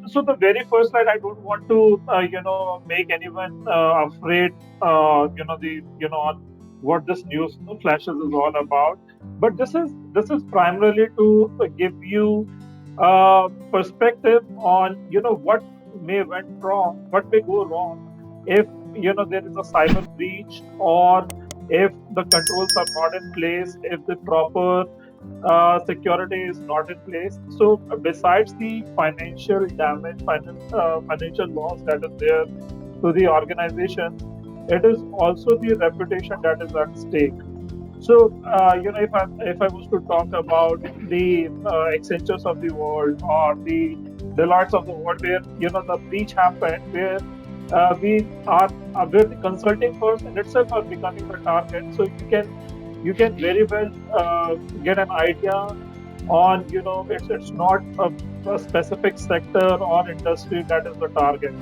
So the very first slide, I don't want to, make anyone afraid, on what this news flashes is all about. But this is primarily to give you perspective on, what may went wrong, what may go wrong if, there is a cyber breach, or if the controls are not in place, if the proper security is not in place. So, besides the financial damage, financial loss that is there to the organization, it is also the reputation that is at stake. So, if I was to talk about the Accentures of the world, or the Deloittes of the world, where the breach happened, where where the consulting firms in itself are becoming the target. So you can very well get an idea on, it's not a specific sector or industry that is the target.